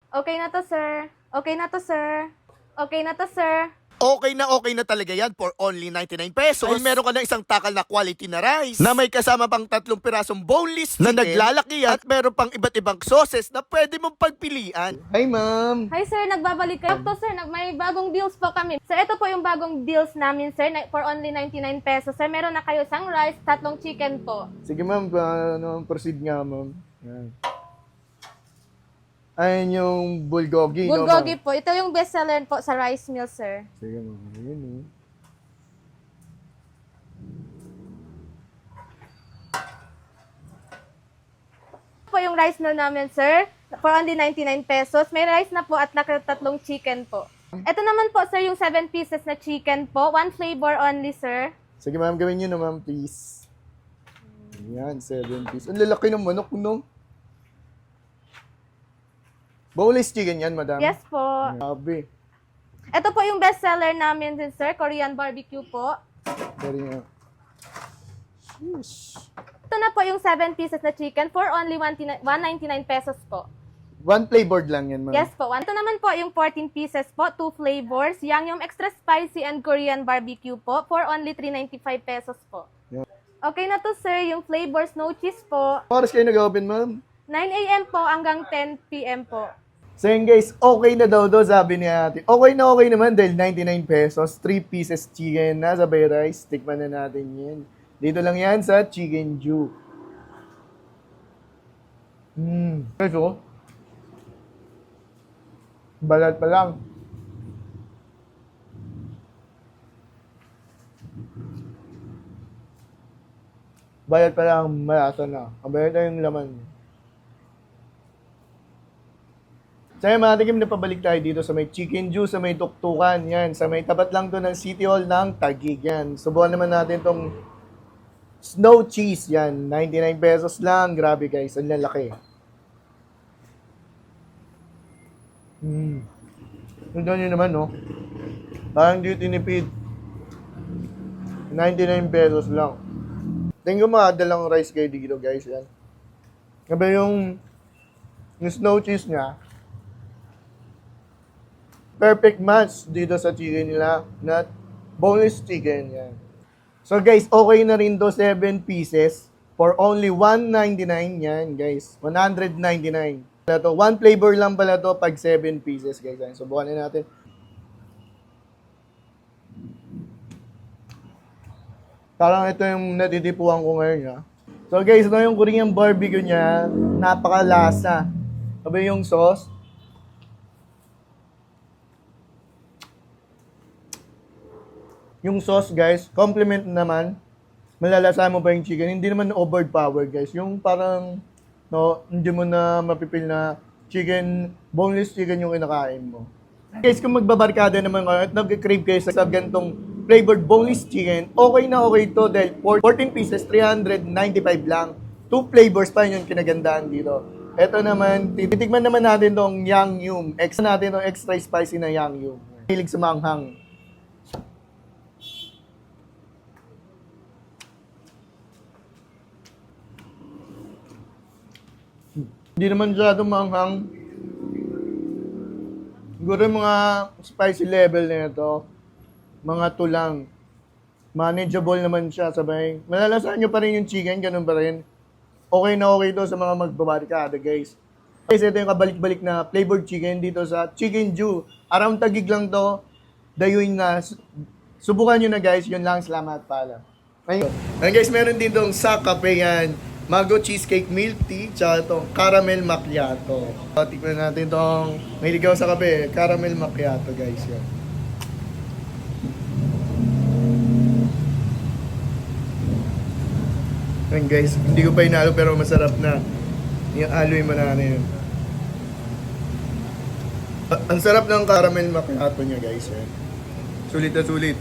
Okay na to, sir. Okay na to, sir. Okay na to, sir. Okay na talaga yan for only 99 pesos. Dahil meron ka na isang takal na quality na rice na may kasama pang 3 pirasong boneless chicken na naglalaki yan at meron pang iba't ibang sauces na pwede mong pagpilian. Hi, ma'am. Hi, sir. Nagbabalik kayo. To, sir. May bagong deals po kami. Sir, ito po yung bagong deals namin, sir. For only 99 pesos. Sir, meron na kayo isang rice, 3 chicken po. Sige, ma'am. Proceed nga, ma'am. Yan. Ayan yung bulgogi, no, Bulgogi ma'am? po. Ito yung bestseller po sa rice meal, sir. Sige, ma'am. Ayan, eh. Ito po yung rice meal namin, sir. For only 99 pesos. May rice na po at 3 chicken po. Ito naman po, sir, yung 7 pieces na chicken po. 1 flavor only, sir. Sige, ma'am. Gawin nyo na, ma'am, please. Ayan, 7 pieces. Ang lalaki ng manok, no? Boneless chicken yan, madam? Yes po. Grabe. Ito po yung bestseller namin din, sir. Korean barbecue po. Very nga. Sheesh. Ito na po yung 7 pieces na chicken for only 199 pesos po. One flavored lang yan, ma'am. Yes po. Ito naman po yung 14 pieces po, 2 flavors. Yang extra spicy and Korean barbecue po for only 395 pesos po. Yeah. Okay na to, sir. Yung flavors, no cheese po. Oras kayo nag-open, ma'am? 9 a.m. po hanggang 10 p.m. po. So yun guys, okay na daw sabi ni ate. Okay na okay naman dahil 99 pesos, 3 pieces chicken na sabay rice. Tikman na natin yan. Dito lang yan sa Chicken Ju. Ito. Balat pa lang. Balat pa lang, malasa na. Kabalat na yung laman. So yun mga tikim, napabalik tayo dito sa may Chicken Ju, sa may tuktukan. Yan, sa may tapat lang to ng City Hall ng Taguig. Yan. Subukan naman natin tong snow cheese. Yan, 99 pesos lang. Grabe guys, ang lalaki. Tignan nyo naman, no? Parang di tinipid. 99 pesos lang. Tingnan ko makadalang rice kayo dito guys. Yan. Sabi yung snow cheese niya, perfect match dito sa chicken nila na boneless chicken yan. So guys, okay na rin to 7 pieces for only 199 yan guys. 199. Pala to. One flavor lang pala to pag 7 pieces guys. Yan. Subukan na natin. Parang ito yung natitipuan ko ngayon ha. So guys, ito yung Korean barbecue niya. Napakalasa. Sabi yung sauce. Yung sauce, guys, compliment naman. Malalasa mo pa yung chicken. Hindi naman overpowered, guys. Yung parang, no, hindi mo na mapipil na chicken, boneless chicken yung kinakain mo. Guys, kung magbabarkada naman kayo at nag-crave kayo sa gantong flavored boneless chicken, okay na okay to dahil 14 pieces, 395 lang. 2 flavors pa yung kinagandaan dito. Ito naman, titikman naman natin tong Yangyum. Extra natin tong extra spicy na Yangyum. Hilig sa manghang. Hindi naman masyado manghang. Siguro yung mga spicy level na ito, mga tulang. Manageable naman siya, sabay. Malalasahan nyo pa rin yung chicken, ganun pa rin. Okay na okay to sa mga magbabarikada, guys. Guys, ito yung kabalik-balik na flavored chicken dito sa Chicken Ju. Around Taguig lang to. Dayuin na. Subukan nyo na guys. Yun lang. Salamat pala. Ayun. And guys, meron din tong sa kape yan. Mango cheesecake milk tea, tsaka itong caramel macchiato. Tikman natin itong may ligaw sa kape, caramel macchiato guys. Yan. Yan guys, hindi ko pa inalo pero masarap na. Yung aloy mo na yun. Ang sarap ng caramel macchiato niya guys. Yan. Sulit na sulit.